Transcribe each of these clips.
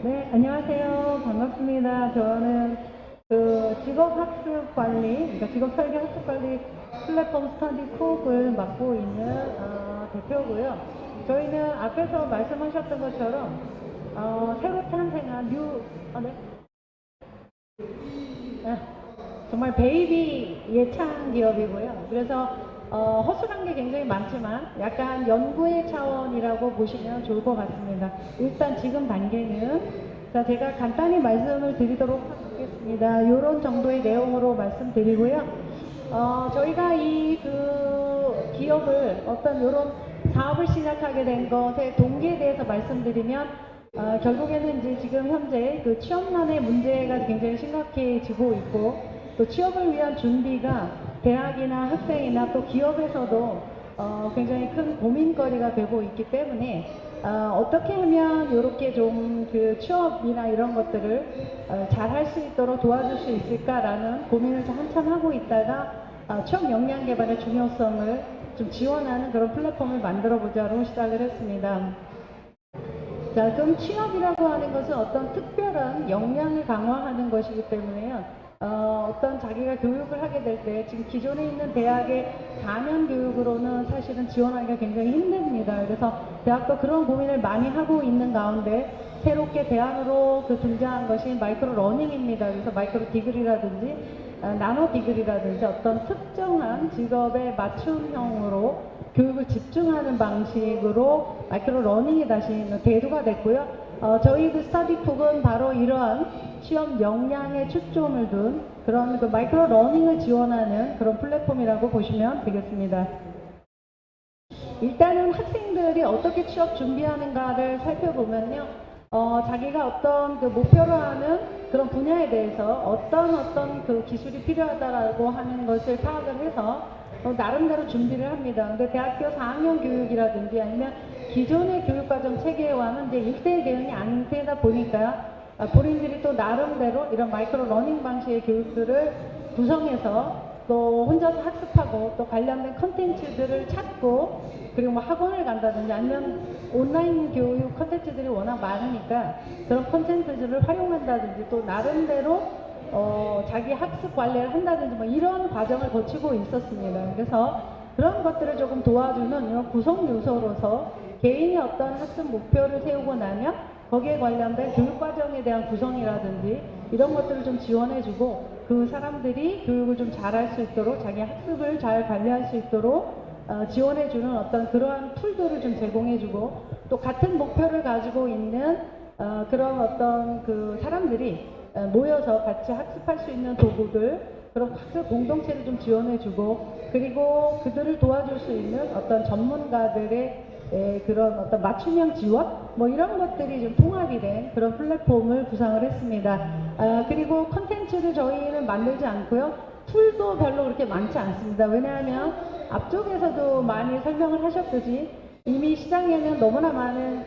네, 안녕하세요. 반갑습니다. 저는 직업학습관리, 그러니까 직업설계학습관리 플랫폼 스터디콕을 맡고 있는 대표고요. 저희는 앞에서 말씀하셨던 것처럼 새로 탄생한 네? 아, 정말 베이비 예창 기업이고요. 그래서 허술한 게 굉장히 많지만 약간 연구의 차원이라고 보시면 좋을 것 같습니다. 일단 지금 단계는 제가 간단히 말씀을 드리도록 하겠습니다. 이런 정도의 내용으로 말씀드리고요. 저희가 이 기업을 어떤 이런 사업을 시작하게 된 것의 동기에 대해서 말씀드리면 결국에는 이제 지금 현재 취업난의 문제가 굉장히 심각해지고 있고 또 취업을 위한 준비가 대학이나 학생이나 또 기업에서도 굉장히 큰 고민거리가 되고 있기 때문에 어떻게 하면 이렇게 좀 취업이나 이런 것들을 잘 할 수 있도록 도와줄 수 있을까라는 고민을 한참 하고 있다가 취업 역량 개발의 중요성을 좀 지원하는 그런 플랫폼을 만들어 보자로 시작을 했습니다. 자, 그럼 취업이라고 하는 것은 어떤 특별한 역량을 강화하는 것이기 때문에요. 어떤 자기가 교육을 하게 될 때 지금 기존에 있는 대학의 4년 교육으로는 사실은 지원하기가 굉장히 힘듭니다. 그래서 대학도 그런 고민을 많이 하고 있는 가운데 새롭게 대안으로 등장한 것이 마이크로 러닝입니다. 그래서 마이크로 디그리라든지 나노 디그리라든지 어떤 특정한 직업에 맞춤형으로 교육을 집중하는 방식으로 마이크로 러닝이 다시 대두가 됐고요. 저희 스터디콕은 바로 이러한 취업 역량에 초점을 둔 그런 마이크로 러닝을 지원하는 그런 플랫폼이라고 보시면 되겠습니다. 일단은 학생들이 어떻게 취업 준비하는가를 살펴보면요. 자기가 어떤 목표로 하는 그런 분야에 대해서 어떤 기술이 필요하다라고 하는 것을 파악을 해서 나름대로 준비를 합니다. 근데 대학교 4학년 교육이라든지 아니면 기존의 교육과정 체계와는 이제 1대1 대응이 안 되다 보니까 본인들이 또 나름대로 이런 마이크로 러닝 방식의 교육들을 구성해서 또 혼자서 학습하고 또 관련된 컨텐츠들을 찾고 그리고 뭐 학원을 간다든지 아니면 온라인 교육 컨텐츠들이 워낙 많으니까 그런 컨텐츠들을 활용한다든지 또 나름대로 자기 학습 관리를 한다든지 뭐 이런 과정을 거치고 있었습니다. 그래서 그런 것들을 조금 도와주는 이런 구성 요소로서 개인이 어떤 학습 목표를 세우고 나면 거기에 관련된 교육 과정에 대한 구성이라든지 이런 것들을 좀 지원해주고 그 사람들이 교육을 좀 잘할 수 있도록 자기 학습을 잘 관리할 수 있도록 지원해주는 어떤 그러한 툴들을 좀 제공해주고 또 같은 목표를 가지고 있는 그런 어떤 사람들이 모여서 같이 학습할 수 있는 도구들 그런 학습 공동체를 좀 지원해주고 그리고 그들을 도와줄 수 있는 어떤 전문가들의 그런 어떤 맞춤형 지원 뭐 이런 것들이 좀 통합이 된 그런 플랫폼을 구상을 했습니다. 그리고 컨텐츠를 저희는 만들지 않고요. 툴도 별로 그렇게 많지 않습니다. 왜냐하면 앞쪽에서도 많이 설명을 하셨듯이 이미 시장에는 너무나 많은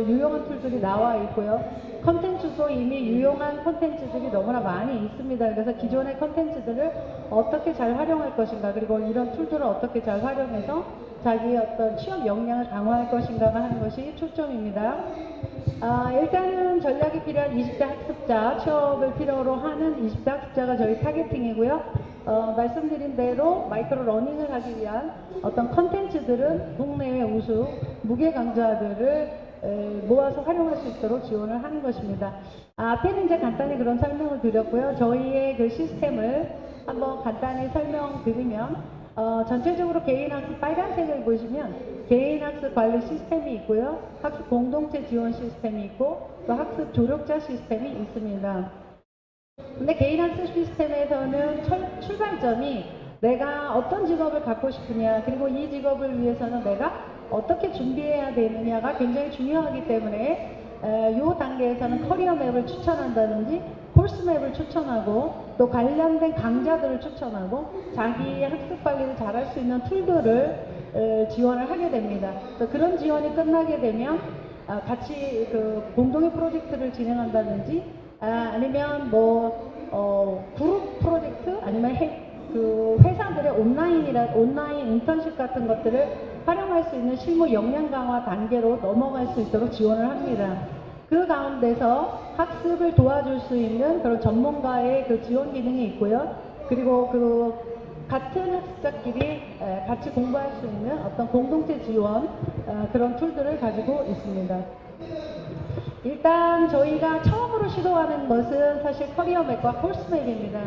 유용한 툴들이 나와 있고요. 컨텐츠도 이미 유용한 컨텐츠들이 너무나 많이 있습니다. 그래서 기존의 컨텐츠들을 어떻게 잘 활용할 것인가 그리고 이런 툴들을 어떻게 잘 활용해서 자기의 어떤 취업 역량을 강화할 것인가 하는 것이 초점입니다. 일단은 전략이 필요한 20대 학습자, 취업을 필요로 하는 20대 학습자가 저희 타겟팅이고요. 말씀드린 대로 마이크로 러닝을 하기 위한 어떤 컨텐츠들은 국내외 우수 무게 강좌들을 모아서 활용할 수 있도록 지원을 하는 것입니다. 앞에는 이제 간단히 그런 설명을 드렸고요. 저희의 시스템을 한번 간단히 설명드리면 전체적으로 개인학습 빨간색을 보시면 개인학습 관리 시스템이 있고요. 학습 공동체 지원 시스템이 있고 또 학습 조력자 시스템이 있습니다. 근데 개인학습 시스템에서는 출발점이 내가 어떤 직업을 갖고 싶으냐 그리고 이 직업을 위해서는 내가 어떻게 준비해야 되느냐가 굉장히 중요하기 때문에 이 단계에서는 커리어 맵을 추천한다든지 코스 맵을 추천하고 또 관련된 강좌들을 추천하고 자기 학습 관리를 잘할 수 있는 툴들을 지원을 하게 됩니다. 그런 지원이 끝나게 되면 같이 공동의 프로젝트를 진행한다든지 아니면 그룹 프로젝트 아니면 회사들의 온라인 인턴십 같은 것들을 활용할 수 있는 실무 역량 강화 단계로 넘어갈 수 있도록 지원을 합니다. 그 가운데서 학습을 도와줄 수 있는 그런 전문가의 그 지원 기능이 있고요. 그리고 그 같은 학습자끼리 같이 공부할 수 있는 어떤 공동체 지원 그런 툴들을 가지고 있습니다. 일단 저희가 처음으로 시도하는 것은 사실 커리어맵과 코스맵입니다.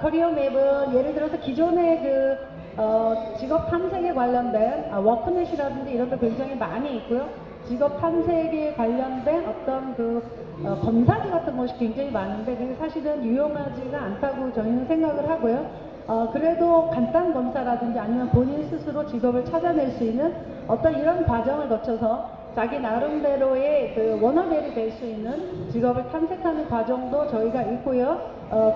커리어맵은 예를 들어서 기존의 직업 탐색에 관련된 워크넷이라든지 이런 데 굉장히 많이 있고요. 직업 탐색에 관련된 어떤 검사지 같은 것이 굉장히 많은데 그게 사실은 유용하지가 않다고 저희는 생각을 하고요. 그래도 간단 검사라든지 아니면 본인 스스로 직업을 찾아낼 수 있는 어떤 이런 과정을 거쳐서 자기 나름대로의 워너벨이 될 수 있는 직업을 탐색하는 과정도 저희가 있고요.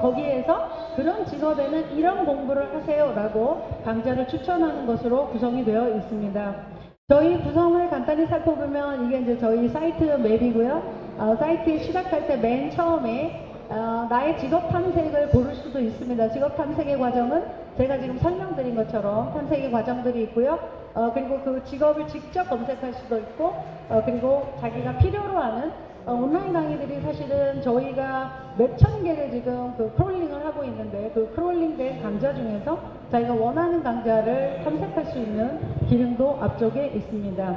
거기에서 그런 직업에는 이런 공부를 하세요라고 강좌를 추천하는 것으로 구성이 되어 있습니다. 저희 구성을 간단히 살펴보면 이게 이제 저희 사이트 맵이고요. 사이트 시작할 때 맨 처음에 나의 직업 탐색을 고를 수도 있습니다. 직업 탐색의 과정은 제가 지금 설명드린 것처럼 탐색의 과정들이 있고요. 그리고 그 직업을 직접 검색할 수도 있고, 그리고 자기가 필요로 하는 온라인 강의들이 사실은 저희가 몇천 개를 지금 크롤링을 하고 있는데 그 크롤링된 강좌 중에서 자기가 원하는 강좌를 탐색할 수 있는 기능도 앞쪽에 있습니다.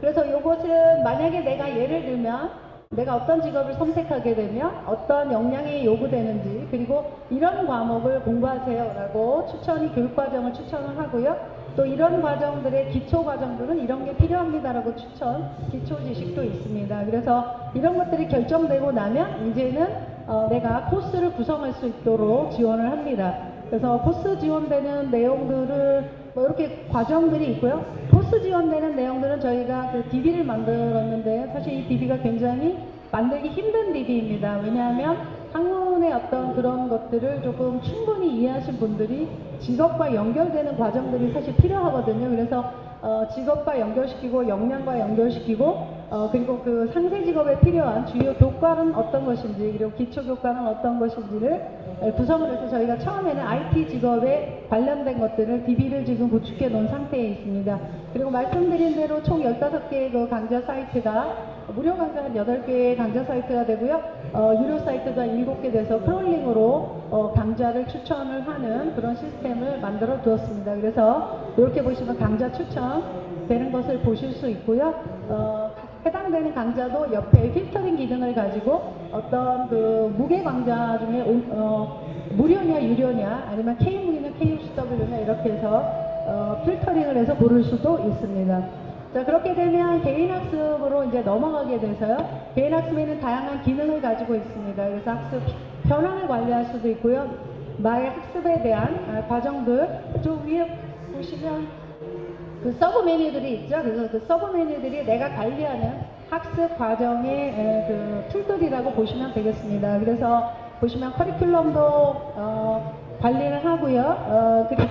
그래서 이것은 만약에 내가 예를 들면 내가 어떤 직업을 선택하게 되면 어떤 역량이 요구되는지 그리고 이런 과목을 공부하세요 라고 교육과정을 추천을 하고요. 또 이런 과정들의 기초 과정들은 이런 게 필요합니다 라고 기초 지식도 있습니다. 그래서 이런 것들이 결정되고 나면 이제는 내가 코스를 구성할 수 있도록 지원을 합니다. 그래서 코스 지원되는 내용들을 이렇게 과정들이 있고요. 코스 지원되는 내용들은 저희가 DB를 만들었는데 사실 이 DB가 굉장히 만들기 힘든 DB입니다. 왜냐하면 학문의 어떤 그런 것들을 조금 충분히 이해하신 분들이 직업과 연결되는 과정들이 사실 필요하거든요. 그래서 직업과 연결시키고 역량과 연결시키고 그리고 그 상세 직업에 필요한 주요 교과는 어떤 것인지 그리고 기초 교과는 어떤 것인지를 구성을 해서 저희가 처음에는 IT 직업에 관련된 것들을 DB를 지금 구축해 놓은 상태에 있습니다. 그리고 말씀드린 대로 총 15개의 그 강좌 사이트가 무료 강좌 한 8개의 강좌 사이트가 되고요. 유료 사이트가 7개 돼서 크롤링으로 강좌를 추천을 하는 그런 시스템을 만들어 두었습니다. 그래서 이렇게 보시면 강좌 추천되는 것을 보실 수 있고요. 해당되는 강좌도 옆에 필터링 기능을 가지고 어떤 무게 강좌 중에 무료냐 유료냐 아니면 K무게냐 KUCW냐 이렇게 해서 필터링을 해서 고를 수도 있습니다. 자, 그렇게 되면 개인학습으로 이제 넘어가게 돼서요. 개인학습에는 다양한 기능을 가지고 있습니다. 그래서 학습 현황을 관리할 수도 있고요. 나의 학습에 대한 과정들, 저 위에 보시면 서브 메뉴들이 있죠. 그래서 서브 메뉴들이 내가 관리하는 학습 과정의 툴들이라고 보시면 되겠습니다. 그래서 보시면 커리큘럼도 관리를 하고요. 그리고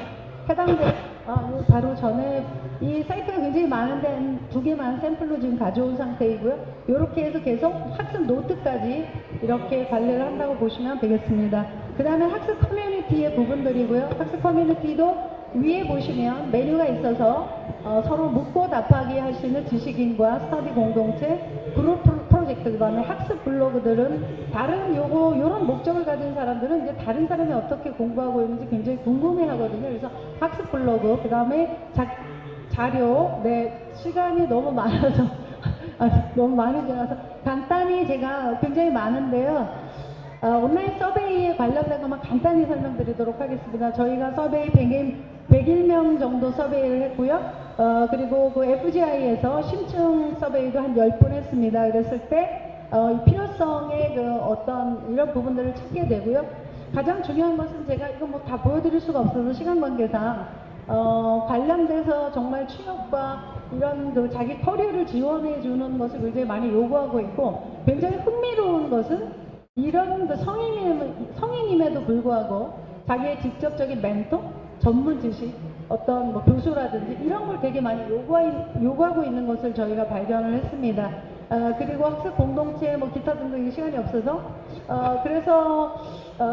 바로 전에 이 사이트가 굉장히 많은데 2개만 샘플로 지금 가져온 상태이고요. 이렇게 해서 계속 학습 노트까지 이렇게 관리를 한다고 보시면 되겠습니다. 그 다음에 학습 커뮤니티의 부분들이고요. 학습 커뮤니티도 위에 보시면 메뉴가 있어서 서로 묻고 답하기 할 수 있는 지식인과 스터디 공동체, 그룹 프로젝트, 그 다음에 학습 블로그들은 요런 목적을 가진 사람들은 이제 다른 사람이 어떻게 공부하고 있는지 굉장히 궁금해 하거든요. 그래서 학습 블로그, 그 다음에 자료, 시간이 너무 많아서, 너무 많이 지나서 간단히 제가 굉장히 많은데요. 온라인 서베이에 관련된 것만 간단히 설명드리도록 하겠습니다. 저희가 서베이 101명 정도 서베이를 했고요. 그리고 그 FGI에서 심층 서베이도 한 10분 했습니다. 그랬을 때 필요성의 어떤 이런 부분들을 찾게 되고요. 가장 중요한 것은 제가 이거 뭐 다 보여드릴 수가 없어서 시간 관계상 관련돼서 정말 취업과 이런 자기 커리어를 지원해 주는 것을 굉장히 많이 요구하고 있고, 굉장히 흥미로운 것은 이런 성인임에도 불구하고 자기의 직접적인 멘토, 전문 지식, 어떤 교수라든지 이런 걸 되게 많이 요구하고 있는 것을 저희가 발견을 했습니다. 그리고 학습 공동체 기타 등등 시간이 없어서 그래서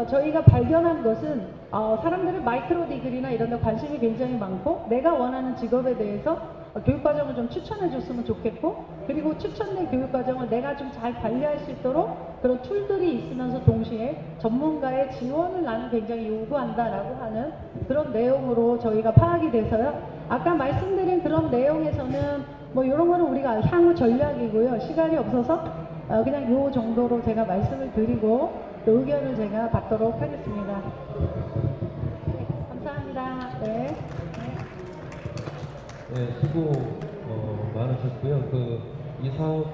저희가 발견한 것은 사람들은 마이크로 디그리나 이런 데 관심이 굉장히 많고 내가 원하는 직업에 대해서 교육 과정을 좀 추천해 줬으면 좋겠고, 그리고 추천된 교육 과정을 내가 좀 잘 관리할 수 있도록 그런 툴들이 있으면서 동시에 전문가의 지원을 나는 굉장히 요구한다라고 하는 그런 내용으로 저희가 파악이 돼서요. 아까 말씀드린 그런 내용에서는 뭐 이런 거는 우리가 향후 전략이고요. 시간이 없어서 그냥 요 정도로 제가 말씀을 드리고 또 의견을 제가 받도록 하겠습니다. 네, 감사합니다. 네. 네, 수고 많으셨고요. 이 사업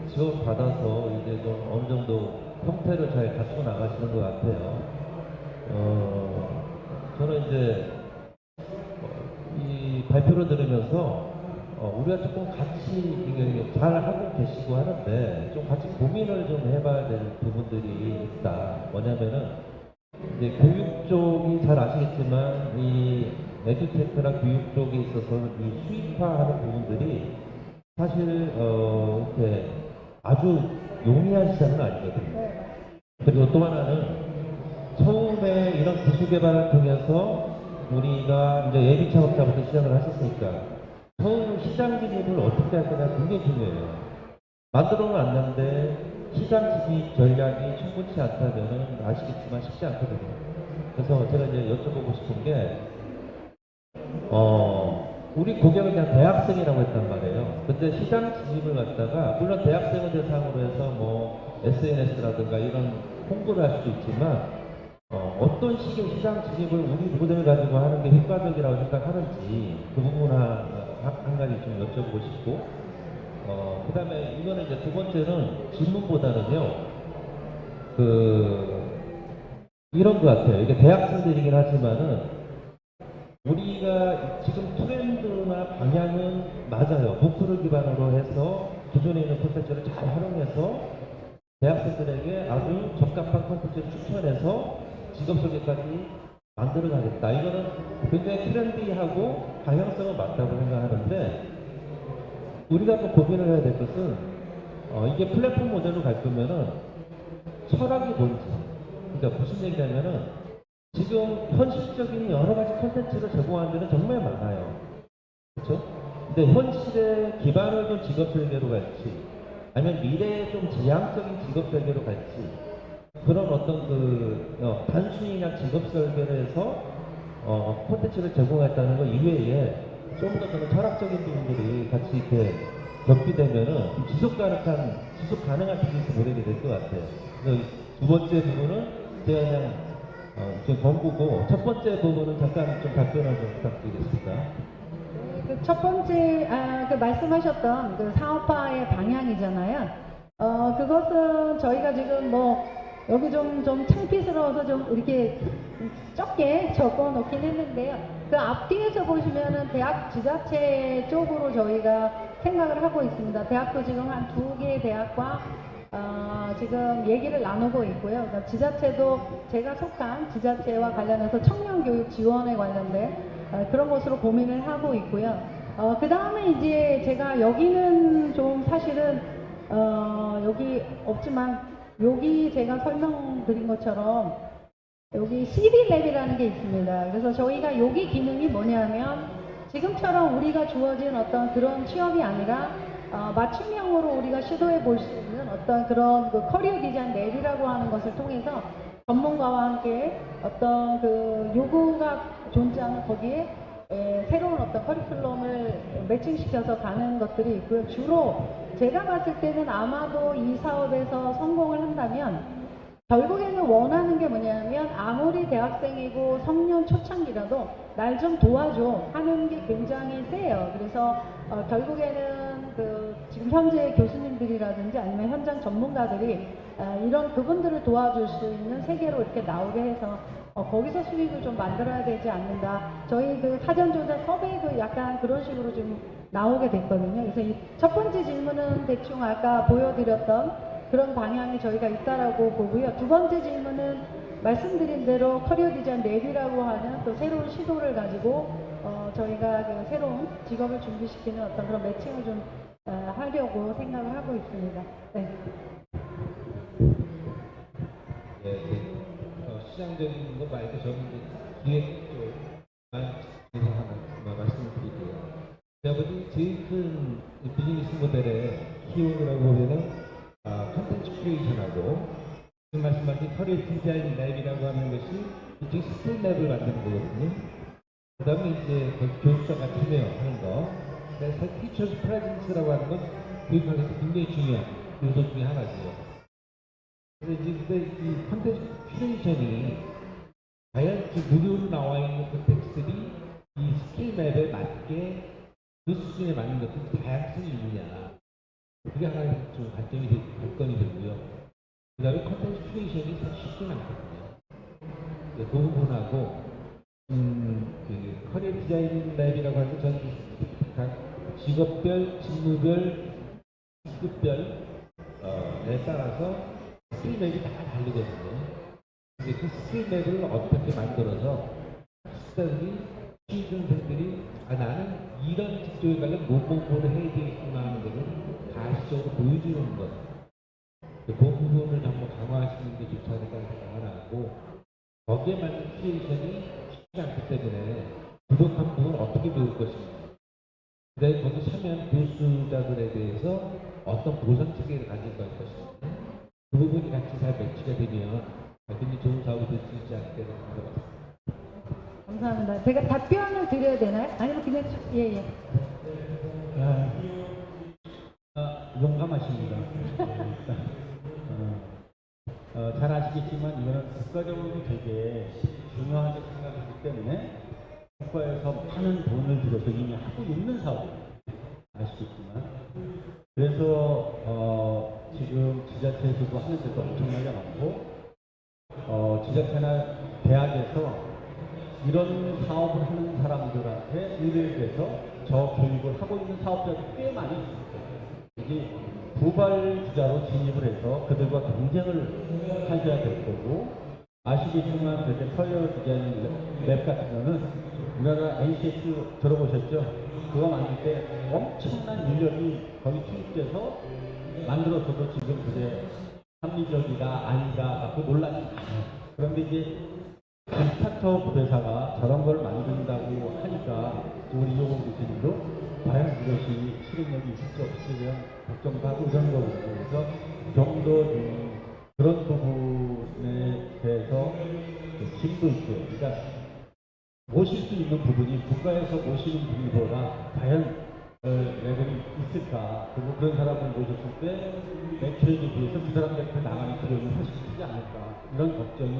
지원 받아서 이제 좀 어느 정도 형태를 잘 갖추고 나가시는 것 같아요. 저는 이제 이 발표를 들으면서 우리가 조금 같이 이게 잘 하고 계시고 하는데 좀 같이 고민을 좀 해봐야 될 부분들이 있다. 뭐냐면은 이제 교육 쪽이 잘 아시겠지만 이 에듀테크나 교육 쪽에 있어서 이 수익화하는 부분들이 사실 이렇게 아주 용이한 시장은 아니거든요. 그리고 또 하나는 처음에 이런 기술 개발을 통해서 우리가 이제 예비 창업자부터 시작을 하셨으니까 처음 시장 진입을 어떻게 할 거냐 굉장히 중요해요. 만들어 놨는데 시장 진입 전략이 충분치 않다면은 아시겠지만 쉽지 않거든요. 그래서 제가 이제 여쭤보고 싶은 게 우리 고객은 그냥 대학생이라고 했단 말이에요. 근데 시장 진입을 갖다가 물론 대학생을 대상으로 해서 뭐 SNS라든가 이런 홍보를 할 수도 있지만 어떤 식의 시장 진입을 우리 모델을 가지고 하는 게 효과적이라고 생각하는지 그 부분 한 가지 좀 여쭤보고 싶고 그 다음에 이거는 이제 두 번째는 질문보다는요 이런 것 같아요. 이게 대학생들이긴 하지만은 우리가 지금 트렌드나 방향은 맞아요. 목표를 기반으로 해서 기존에 있는 콘텐츠를 잘 활용해서 대학생들에게 아주 적합한 콘텐츠를 추천해서 직업 소개까지 만들어 가겠다. 이거는 굉장히 트렌디하고 방향성은 맞다고 생각하는데 우리가 한번 고민을 해야 될 것은 이게 플랫폼 모델로 갈 거면은 철학이 뭔지. 그러니까 무슨 얘기냐면은 지금 현실적인 여러 가지 콘텐츠를 제공하는 데는 정말 많아요. 그렇죠? 근데 현실의 기반을 둔 직업 설계로 갈지, 아니면 미래의 좀 지향적인 직업 설계로 갈지, 그런 어떤 단순히 그냥 직업 설계를 해서 콘텐츠를 제공했다는 것 이외에 좀 더 그런 철학적인 부분들이 같이 이렇게 겹비되면은 지속 가능한 비즈니스 모델이 될 것 같아요. 그래서 두 번째 부분은 제가 그냥 지금 권고고 첫 번째 부분은 잠깐 좀 답변을 좀 부탁드리겠습니다. 그 첫 번째 그 말씀하셨던 그 사업화의 방향이잖아요. 그것은 저희가 지금 뭐 여기 좀 창피스러워서 좀 이렇게 적게 적어 놓긴 했는데요. 그 앞뒤에서 보시면은 대학 지자체 쪽으로 저희가 생각을 하고 있습니다. 대학도 지금 한 2개의 대학과 지금 얘기를 나누고 있고요. 그러니까 지자체도 제가 속한 지자체와 관련해서 청년교육 지원에 관련된 그런 것으로 고민을 하고 있고요. 그 다음에 이제 제가 여기는 좀 사실은 여기 없지만 여기 제가 설명드린 것처럼 여기 CD랩이라는 게 있습니다. 그래서 저희가 여기 기능이 뭐냐면 지금처럼 우리가 주어진 어떤 그런 취업이 아니라 맞춤형으로 우리가 시도해 볼 수 있는 어떤 그런 그 커리어 디자인 랩이라고 하는 것을 통해서 전문가와 함께 어떤 그 요구가 존재하는 거기에 새로운 어떤 커리큘럼을 매칭시켜서 가는 것들이 있고요. 주로 제가 봤을 때는 아마도 이 사업에서 성공을 한다면 결국에는 원하는 게 뭐냐면 아무리 대학생이고 성년 초창기라도 날 좀 도와줘 하는 게 굉장히 세요. 그래서 결국에는 그 지금 현재 교수님들이라든지 아니면 현장 전문가들이 이런 그분들을 도와줄 수 있는 세계로 이렇게 나오게 해서 거기서 수익을 좀 만들어야 되지 않는가. 저희 그 사전조사 섭외도 약간 그런 식으로 좀 나오게 됐거든요. 그래서 이 첫 번째 질문은 대충 아까 보여드렸던 그런 방향이 저희가 있다라고 보고요. 두 번째 질문은 말씀드린 대로 커리어 디자인 랩이라고 하는 또 새로운 시도를 가지고 저희가 그 새로운 직업을 준비시키는 어떤 그런 매칭을 좀 하려고 생각을 하고 있습니다. 네. 네, 시장적인 거 말고 저는 기획 쪽만 하나 말씀을 드릴게요. 제가 보기 큐레이션하고 지금 말씀하신 커리어 디자인 랩이라고 하는 것이 일종의 스킬 랩을 만드는 거거든요. 그 다음에 이제 그 교육자가 참여하는 거. 그래서 티처스 프레젠스라고 하는 건 교육학에서 굉장히 중요한 요소 중에 하나죠. 그래서 이제 근데 이 컨텐츠 큐레이션이 과연 지금 무료로 나와 있는 콘텐츠들이 이 스킬 맵에 맞게 그 수준에 맞는 것들이 다양성이 있느냐. 그게 하나의 좀 관건이 되고요. 그 다음에 컨텐츠 큐레이션이 사실 쉽지는 않거든요. 그 부분하고, 그 커리어 디자인 랩이라고 하는 전 각 직업별, 직무별, 직급별, 에 따라서 스킬 맵이 다 다르거든요. 근데 그 스킬 맵을 어떻게 만들어서 학생들이, 취준생들이, 나는 이런 직종에 가려면 뭐 공부를 해야 되겠구나 하는 것을 가시적으로 보여주는 것. 그 부분을 한번 강화하시는 게 좋지 않을까 생각을 하고, 거기에 맞는 큐레이션이 쉽지 않기 때문에 부족한 부분을 어떻게 배울 것인가. 그 다음에 거기 참여한 교수자들에 대해서 어떤 보상 체계를 가지고 갈 것인가. 그 부분이 같이 잘 매치가 되면 굉장히 좋은 사업이 될 수 있지 않을까 생각합니다. 감사합니다. 제가 답변을 드려야 되나요? 아니면 그냥 예. 용감하십니다. 잘 아시겠지만 이거는 국가적으로 되게 중요하게 생각하기 때문에 국가에서 많은 돈을 들여서 이미 하고 있는 사업입니다. 아시겠지만 그래서 지금 지자체에서도 하는 데도 엄청나게 많고 지자체나 대학에서 이런 사업을 하는 사람들한테 의뢰를 해서 저 교육을 하고 있는 사업자들이 꽤 많이 있습니다. 이제 부발주자로 진입을 해서 그들과 경쟁을 하셔야 될 거고, 아시겠지만 이제 커리어 디자인 랩 같은 거는 우리나라 NCS 들어보셨죠? 그거 만들 때 엄청난 인력이 거기 투입돼서 만들어서도 지금 그게 합리적이다 아니다 그 논란이 많아요. 그런데 이제 스타트업 회사가 저런 걸 만든다고 하니까 우리 이용호 교수님도 과연 그것이 실행력이 있을지 없을지에 대한 걱정도 하고 이런 거거든요. 그래서 좀 더 그런 부분에 대해서 힘도 있고요. 그러니까 모실 수 있는 부분이 국가에서 모시는 분보다 과연 레벨이 있을까. 그리고 그런 사람을 모셨을 때 매출에 비해서 그 사람들한테 나가는 비용이 훨씬 크지 않을까. 이런 걱정이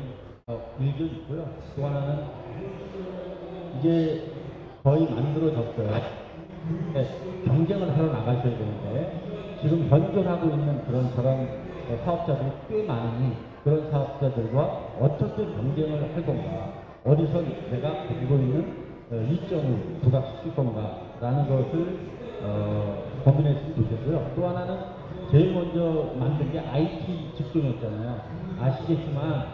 일견 있고요. 또 하나는 이게 거의 만들어졌어요. 네, 경쟁을 하러 나가셔야 되는데 지금 현존하고 있는 그런 사업자들이 꽤 많으니 그런 사업자들과 어떻게 경쟁을 할 건가, 어디서 내가 가지고 있는 이점을 부각시킬 건가 라는 것을 고민했으면 좋겠고요. 또 하나는 제일 먼저 만든 게 IT 직종이었잖아요. 아시겠지만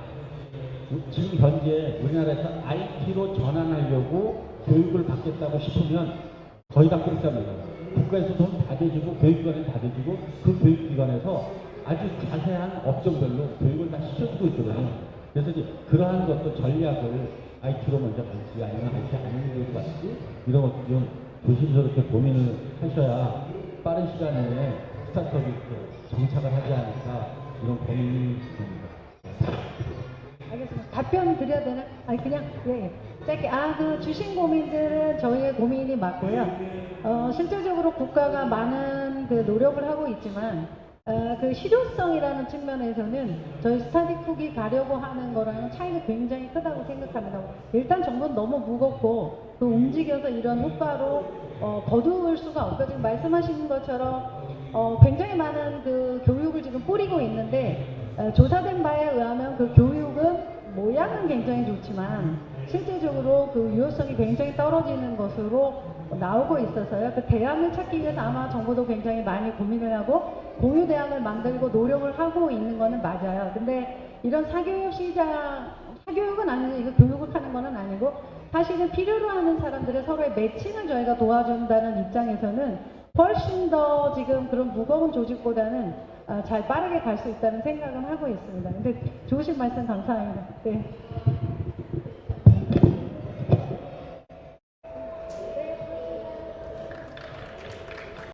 지금 현재 우리나라에서 IT로 전환하려고 교육을 받겠다고 싶으면 거의 다 그렇게 합니다. 국가에서 돈 다 대주고 교육기관에 다 대주고 그 교육기관에서 아주 자세한 업종별로 교육을 다 시켜주고 있거든요. 그래서 이제 그러한 것도 전략을 IT로 먼저 갈지 아니면 IT 아닌 교육을 갈지 이런 것도 좀 조심스럽게 고민을 하셔야 빠른 시간 내에 스타트업이 정착을 하지 않을까 이런 고민이 듭니다. 알겠습니다. 답변 드려야 되나? 아니 그냥 예. 짧게 그 주신 고민들은 저희의 고민이 맞고요. 실질적으로 국가가 많은 그 노력을 하고 있지만 그 실효성이라는 측면에서는 저희 스타디쿡이 가려고 하는 거랑은 차이가 굉장히 크다고 생각합니다. 일단 정부는 너무 무겁고 또 움직여서 이런 효과로 거둘 수가 없고 지금 말씀하신 것처럼 굉장히 많은 그 교육을 지금 뿌리고 있는데 조사된 바에 의하면 그 교육은 모양은 굉장히 좋지만 실제적으로 그 유효성이 굉장히 떨어지는 것으로 나오고 있어서요. 그 대안을 찾기 위해서 아마 정부도 굉장히 많이 고민을 하고 공유 대안을 만들고 노력을 하고 있는 거는 맞아요. 근데 이런 사교육 시장, 사교육은 아니고 이거 교육을 하는 거는 아니고 사실은 필요로 하는 사람들의 서로의 매칭을 저희가 도와준다는 입장에서는 훨씬 더 지금 그런 무거운 조직보다는 잘 빠르게 갈 수 있다는 생각은 하고 있습니다. 근데 좋으신 말씀 감사합니다. 네.